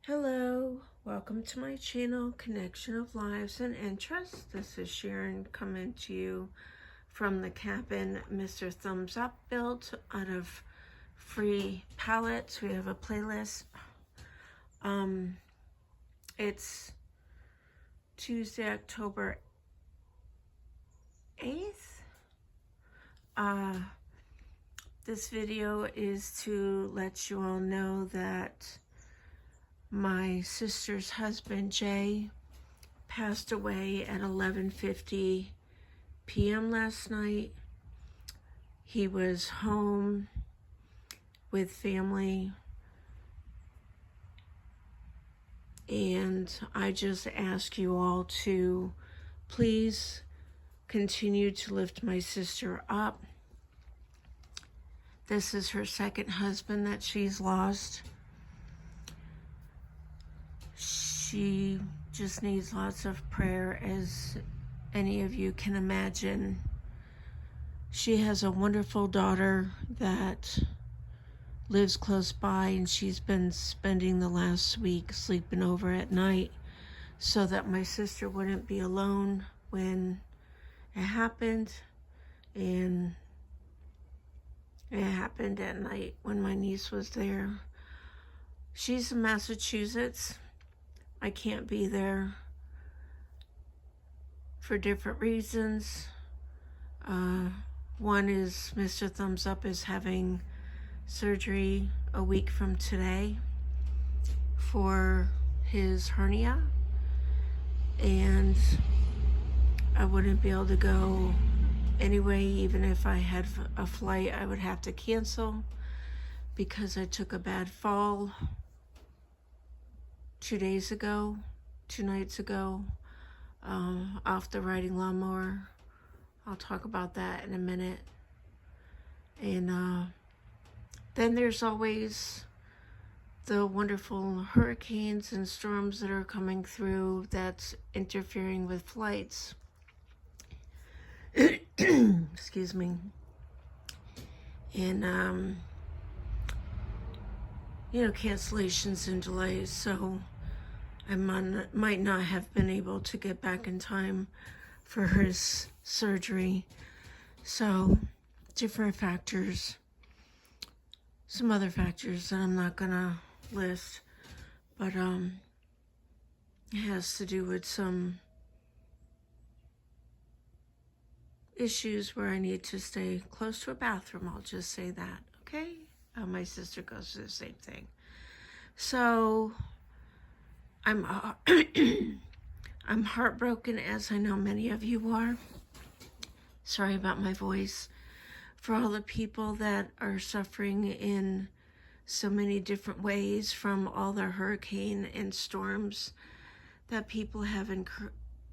Hello, welcome to my channel, Connection of Lives and Interests. This is Sharon coming to you from the cabin Mr. Thumbs Up built out of free palettes. We have a playlist. It's Tuesday, October 8th. This video is to let you all know that my sister's husband, Jay, passed away at 11:50 p.m. last night. He was home with family, and I just ask you all to please continue to lift my sister up. This is her second husband that she's lost. She just needs lots of prayer, as any of you can imagine. She has a wonderful daughter that lives close by, and she's been spending the last week sleeping over at night so that my sister wouldn't be alone when it happened. And it happened at night when my niece was there. She's in Massachusetts. I can't be there for different reasons. One is Mr. Thumbs Up is having surgery a week from today for his hernia, and I wouldn't be able to go anyway. Even if I had a flight, I would have to cancel because I took a bad fall 2 nights ago, off the riding lawnmower. I'll talk about that in a minute. And then there's always the wonderful hurricanes and storms that are coming through that's interfering with flights. Excuse me. And cancellations and delays, so I might not have been able to get back in time for his surgery. So different factors, some other factors that I'm not gonna list, but it has to do with some issues where I need to stay close to a bathroom. I'll just say that, okay? My sister goes through the same thing. So I'm I'm heartbroken, as I know many of you are. Sorry about my voice. For all the people that are suffering in so many different ways from all the hurricane and storms that people have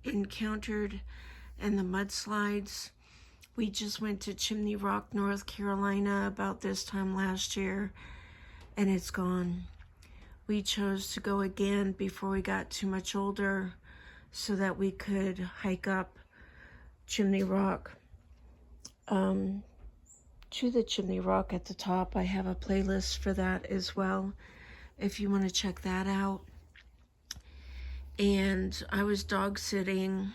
encountered, and the mudslides. We just went to Chimney Rock, North Carolina about this time last year, and it's gone. We chose to go again before we got too much older so that we could hike up Chimney Rock, to the Chimney Rock at the top. I have a playlist for that as well, if you want to check that out. And I was dog sitting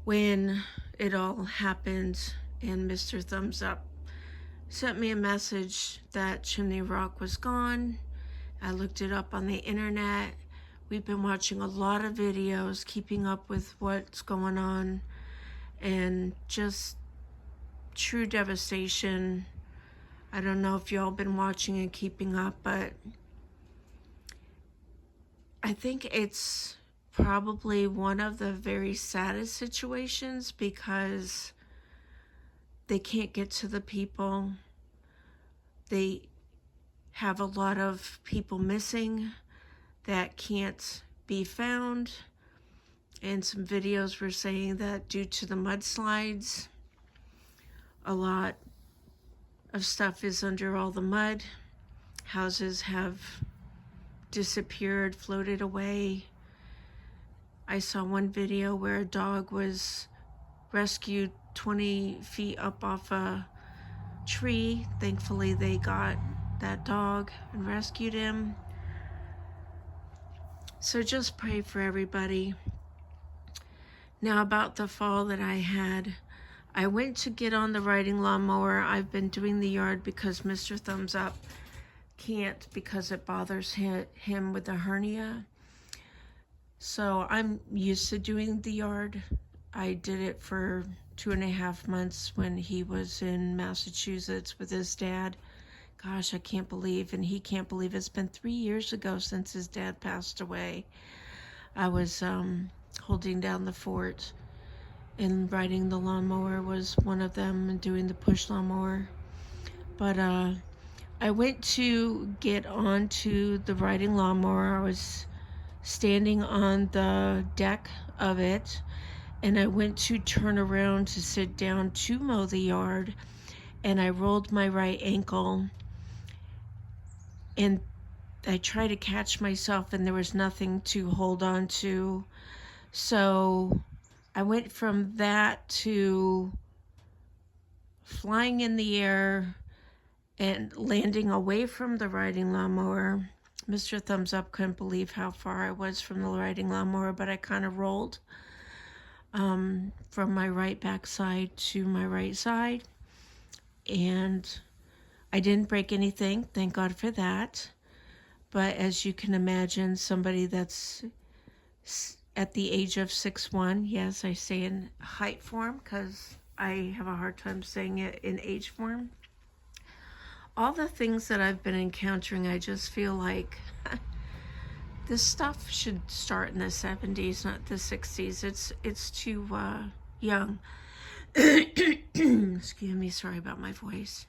when it all happened, and Mr. Thumbs Up sent me a message that Chimney Rock was gone. I looked it up on the internet. We've been watching a lot of videos, keeping up with what's going on, and just true devastation. I don't know if y'all been watching and keeping up, but I think it's probably one of the very saddest situations because they can't get to the people. They have a lot of people missing that can't be found. And some videos were saying that due to the mudslides, a lot of stuff is under all the mud. Houses have disappeared, floated away. I saw one video where a dog was rescued 20 feet up off a tree. Thankfully, they got that dog and rescued him. So just pray for everybody. Now about the fall that I had. I went to get on the riding lawnmower. I've been doing the yard because Mr. Thumbs Up can't because it bothers him with a hernia. So I'm used to doing the yard. I did it for 2.5 months when he was in Massachusetts with his dad. Gosh, I can't believe, and he can't believe it's been 3 years ago since his dad passed away. I was holding down the fort, and riding the lawnmower was one of them, and doing the push lawnmower. But I went to get onto the riding lawnmower. I was standing on the deck of it, and I went to turn around to sit down to mow the yard, and I rolled my right ankle, and I tried to catch myself, and there was nothing to hold on to. So I went from that to flying in the air and landing away from the riding lawnmower. Mr. Thumbs Up couldn't believe how far I was from the riding lawnmower, but I kind of rolled from my right backside to my right side, and I didn't break anything, thank God for that. But as you can imagine, somebody that's at the age of 6'1", yes, I say in height form because I have a hard time saying it in age form. All the things that I've been encountering, I just feel like this stuff should start in the 70s, not the 60s. It's too young. Excuse me, sorry about my voice.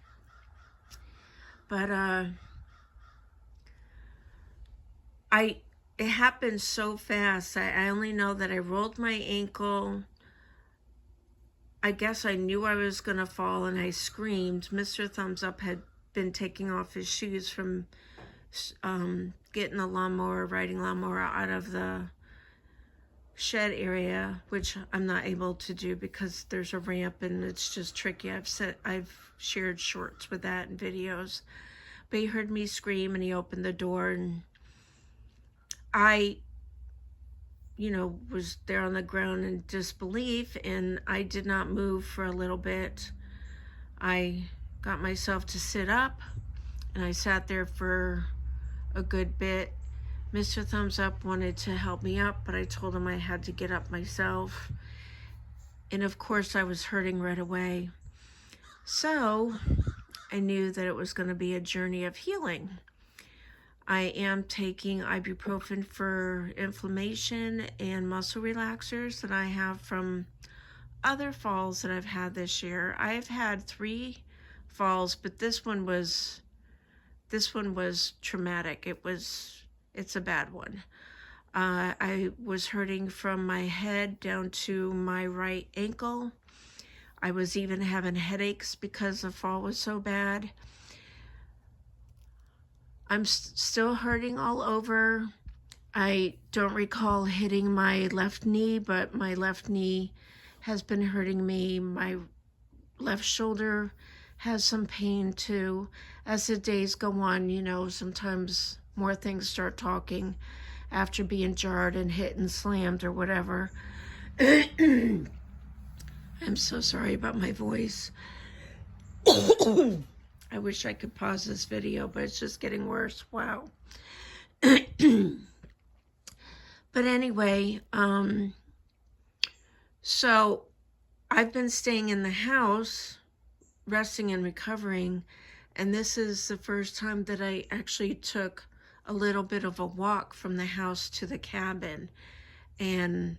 But it happened so fast. I only know that I rolled my ankle. I guess I knew I was gonna fall, and I screamed. Mr. Thumbs Up had been taking off his shoes from getting the lawnmower, riding lawnmower out of the shed area, which I'm not able to do because there's a ramp and it's just tricky. I've shared shorts with that and videos. But he heard me scream, and he opened the door, and I, was there on the ground in disbelief, and I did not move for a little bit. I got myself to sit up, and I sat there for a good bit. Mr. Thumbs Up wanted to help me up, but I told him I had to get up myself. And of course I was hurting right away. So I knew that it was going to be a journey of healing. I am taking ibuprofen for inflammation and muscle relaxers that I have from other falls that I've had this year. I've had 3 falls, but this one was traumatic. It's a bad one. I was hurting from my head down to my right ankle. I was even having headaches because the fall was so bad. I'm still hurting all over. I don't recall hitting my left knee, but my left knee has been hurting me. My left shoulder has some pain too. As the days go on, sometimes more things start talking after being jarred and hit and slammed or whatever. I'm so sorry about my voice. I wish I could pause this video, but it's just getting worse. Wow. But anyway, so I've been staying in the house, resting and recovering, and this is the first time that I actually took a little bit of a walk from the house to the cabin, and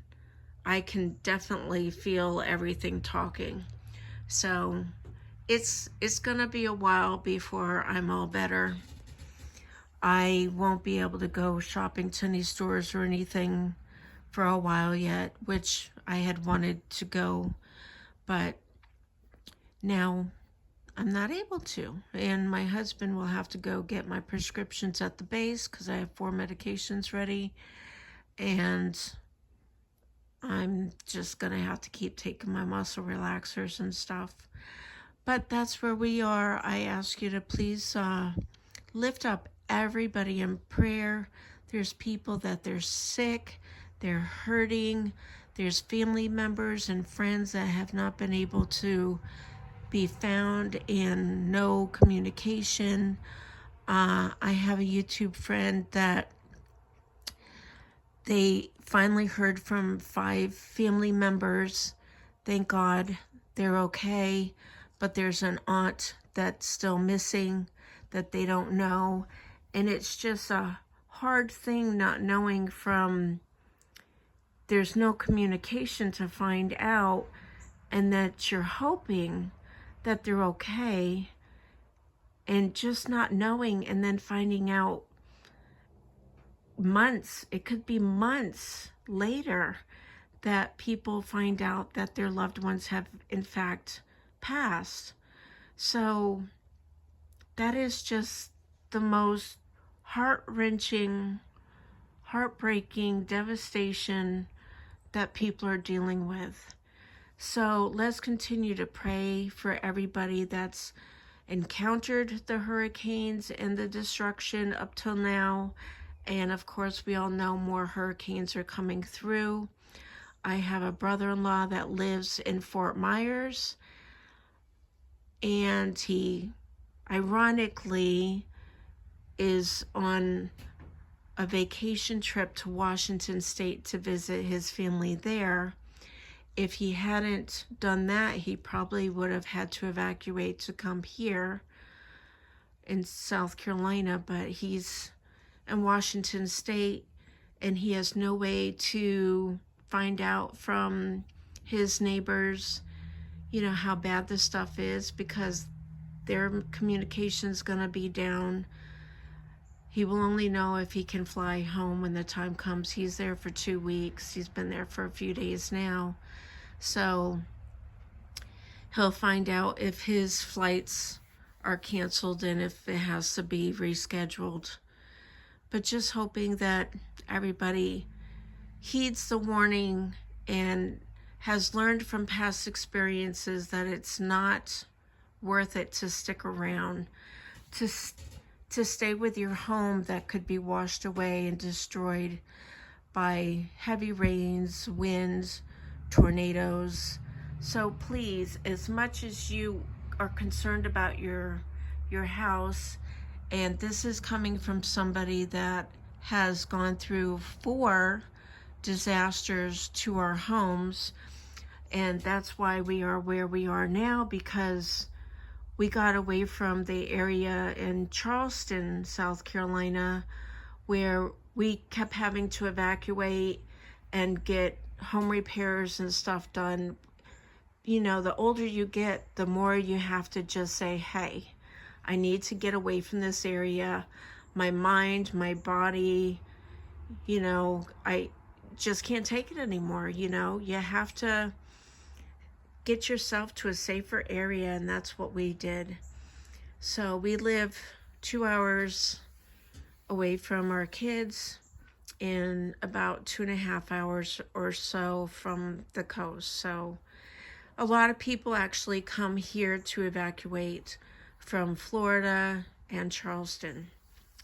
I can definitely feel everything talking. So it's gonna be a while before I'm all better. I won't be able to go shopping to any stores or anything for a while yet, which I had wanted to go, but now I'm not able to. And my husband will have to go get my prescriptions at the base because I have 4 medications ready, and I'm just gonna have to keep taking my muscle relaxers and stuff. But that's where we are. I ask you to please lift up everybody in prayer. There's people that they're sick, they're hurting. There's family members and friends that have not been able to be found and no communication. I have a YouTube friend that they finally heard from 5 family members. Thank God they're okay, but there's an aunt that's still missing that they don't know. And it's just a hard thing not knowing from, there's no communication to find out, and that you're hoping that they're okay, and just not knowing and then finding out months, it could be months later, that people find out that their loved ones have in fact passed. So that is just the most heart-wrenching, heartbreaking devastation that people are dealing with. So let's continue to pray for everybody that's encountered the hurricanes and the destruction up till now. And of course, we all know more hurricanes are coming through. I have a brother-in-law that lives in Fort Myers, and he ironically is on a vacation trip to Washington State to visit his family there. If he hadn't done that, he probably would have had to evacuate to come here in South Carolina, but he's in Washington State, and he has no way to find out from his neighbors, how bad the stuff is, because their communication's gonna be down. He will only know if he can fly home when the time comes. He's there for 2 weeks. He's been there for a few days now. So he'll find out if his flights are canceled and if it has to be rescheduled. But just hoping that everybody heeds the warning and has learned from past experiences that it's not worth it to stick around, to stay with your home that could be washed away and destroyed by heavy rains, winds, tornadoes. So please, as much as you are concerned about your house, and this is coming from somebody that has gone through 4 disasters to our homes, and that's why we are where we are now, because we got away from the area in Charleston, South Carolina, where we kept having to evacuate and get home repairs and stuff done. The older you get, the more you have to just say, hey, I need to get away from this area. My mind, my body, I just can't take it anymore. You have to get yourself to a safer area, and that's what we did. So we live 2 hours away from our kids and about 2.5 hours or so from the coast. So a lot of people actually come here to evacuate from Florida and Charleston.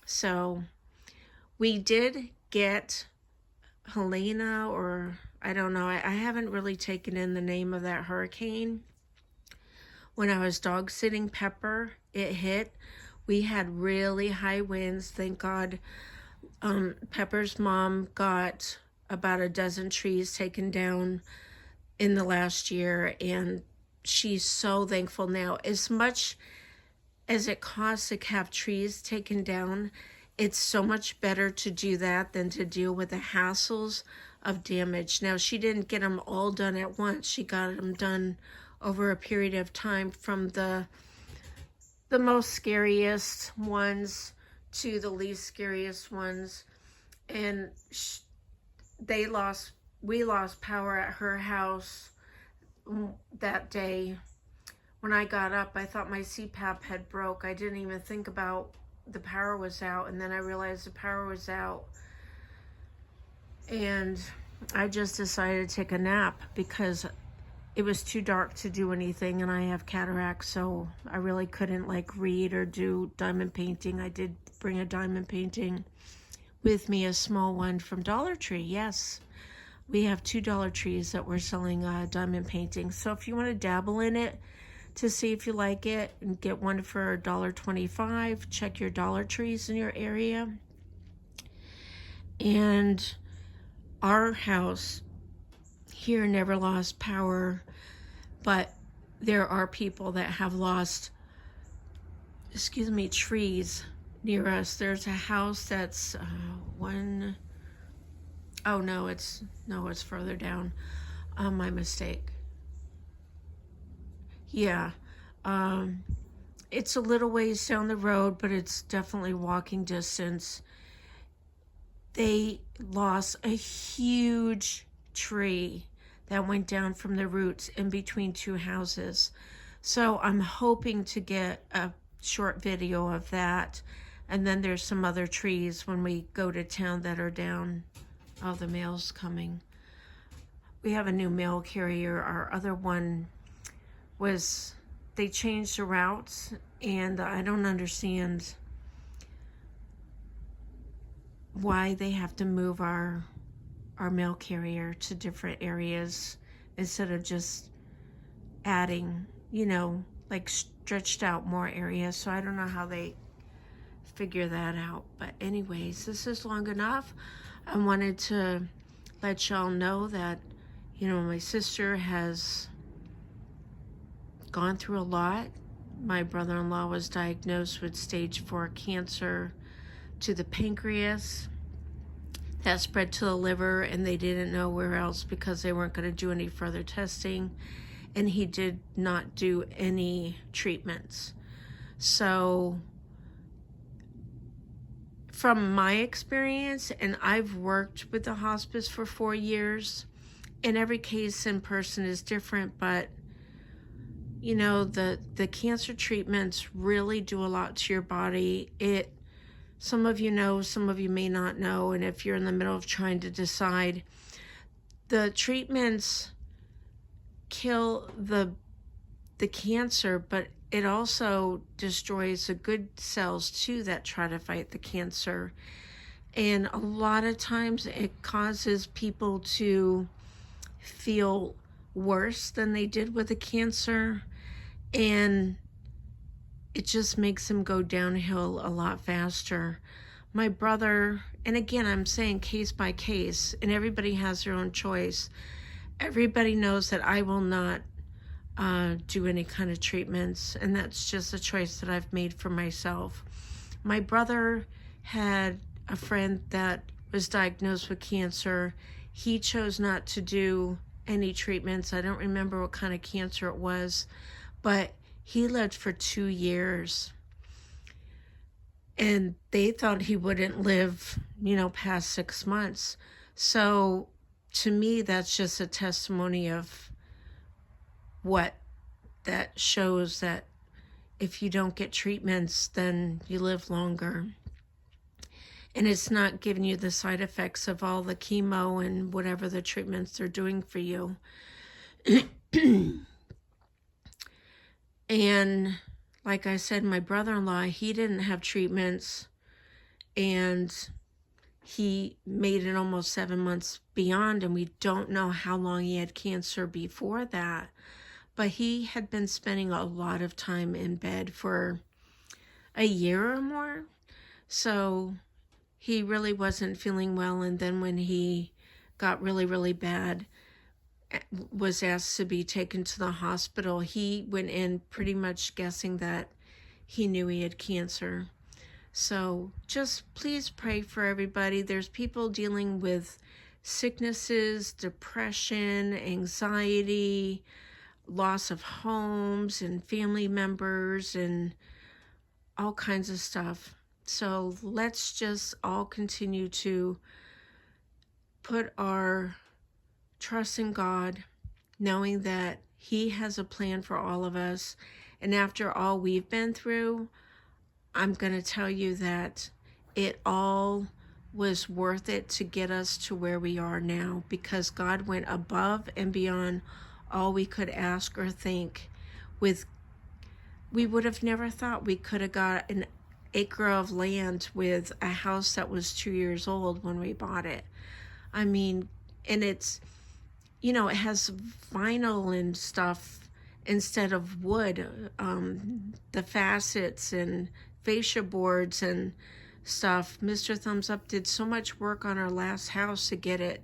So we did get Helena, or I don't know, I haven't really taken in the name of that hurricane. When I was dog sitting Pepper, it hit. We had really high winds. Thank God Pepper's mom got about a dozen trees taken down in the last year, and she's so thankful now. As much as it costs to have trees taken down, it's so much better to do that than to deal with the hassles of damage. Now, she didn't get them all done at once. She got them done over a period of time, from the most scariest ones to the least scariest ones. And we lost power at her house that day. When I got up, I thought my CPAP had broke. I didn't even think about the power was out, and then I realized the power was out, and I just decided to take a nap because it was too dark to do anything, and I have cataracts, so I really couldn't read or do diamond painting. I did bring a diamond painting, with me a small one from Dollar Tree. Yes, we have two Dollar Trees that we're selling diamond paintings. So if you want to dabble in it to see if you like it and get one for $1.25, check your Dollar Trees in your area. And our house here never lost power, but there are people that have lost, trees near us. There's a house that's it's further down. My mistake. Yeah. It's a little ways down the road, but it's definitely walking distance. They lost a huge tree that went down from the roots in between two houses. So I'm hoping to get a short video of that. And then there's some other trees when we go to town that are down. Oh, the mail's coming. We have a new mail carrier. Our other one they changed the routes, and I don't understand why they have to move our mail carrier to different areas instead of just adding, like stretched out more areas. So I don't know how they figure that out. But anyways, this is long enough. I wanted to let y'all know that, my sister has gone through a lot. My brother-in-law was diagnosed with stage 4 cancer to the pancreas. That spread to the liver, and they didn't know where else because they weren't going to do any further testing, and he did not do any treatments. So from my experience, and I've worked with the hospice for 4 years, and every case in person is different, but the cancer treatments really do a lot to your body. Some of you know, some of you may not know, and if you're in the middle of trying to decide, the treatments kill the cancer, but it also destroys the good cells too that try to fight the cancer. And a lot of times it causes people to feel worse than they did with the cancer, and it just makes them go downhill a lot faster. My brother, and again, I'm saying case by case, and everybody has their own choice. Everybody knows that I will not do any kind of treatments, and that's just a choice that I've made for myself. My brother had a friend that was diagnosed with cancer. He chose not to do any treatments. I don't remember what kind of cancer it was, but he lived for 2 years, and they thought he wouldn't live, past 6 months. So to me, that's just a testimony of what that shows, that if you don't get treatments, then you live longer. And it's not giving you the side effects of all the chemo and whatever the treatments they're doing for you. And like I said, my brother-in-law, he didn't have treatments, and he made it almost 7 months beyond, and we don't know how long he had cancer before that. But he had been spending a lot of time in bed for a year or more. So he really wasn't feeling well. And then when he got really, really bad, was asked to be taken to the hospital, he went in pretty much guessing that he knew he had cancer. So just please pray for everybody. There's people dealing with sicknesses, depression, anxiety, loss of homes and family members, and all kinds of stuff. So let's just all continue to put our trust in God, knowing that He has a plan for all of us. And after all we've been through, I'm going to tell you that it all was worth it to get us to where we are now, because God went above and beyond all we could ask or think. We would have never thought we could have gotten acre of land with a house that was 2 years old when we bought it. I mean, and it's, you know, it has vinyl and stuff instead of wood. The facets and fascia boards and stuff. Mr. Thumbs Up did so much work on our last house to get it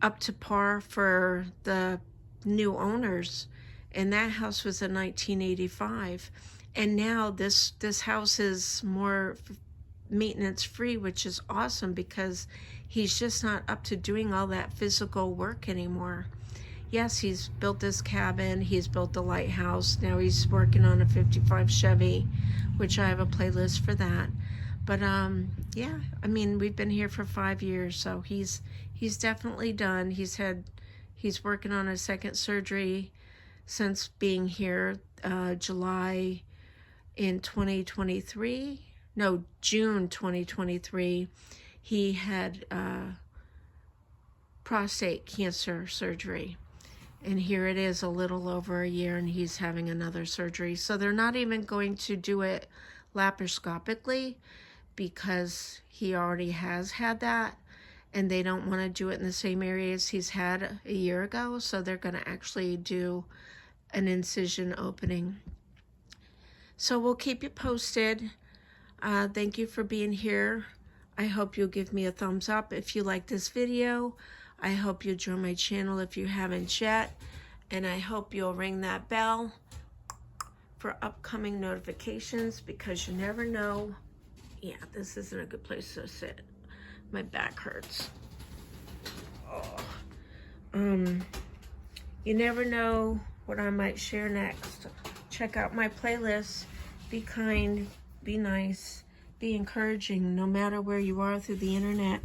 up to par for the new owners, and that house was in 1985. And now this house is more maintenance free, which is awesome because he's just not up to doing all that physical work anymore. Yes, he's built this cabin, he's built the lighthouse, now he's working on a 55 Chevy, which I have a playlist for that. But yeah, I mean, we've been here for 5 years, so he's definitely done. He's working on a second surgery since being here. July in 2023, no, June 2023, he had prostate cancer surgery. And here it is a little over a year and he's having another surgery. So they're not even going to do it laparoscopically because he already has had that. And they don't want to do it in the same area as he's had a year ago. So they're going to actually do an incision opening. So we'll keep you posted. Thank you for being here. I hope you'll give me a thumbs up if you like this video. I hope you'll join my channel if you haven't yet. And I hope you'll ring that bell for upcoming notifications because you never know. Yeah, this isn't a good place to sit. My back hurts. Oh. You never know what I might share next. Check out my playlist. Be kind, be nice, be encouraging no matter where you are through the internet.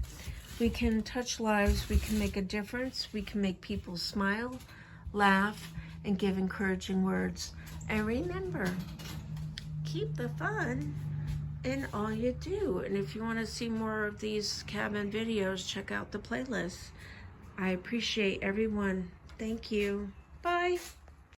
We can touch lives, we can make a difference, we can make people smile, laugh, and give encouraging words. And remember, keep the fun in all you do. And if you want to see more of these cabin videos, check out the playlist. I appreciate everyone. Thank you. Bye.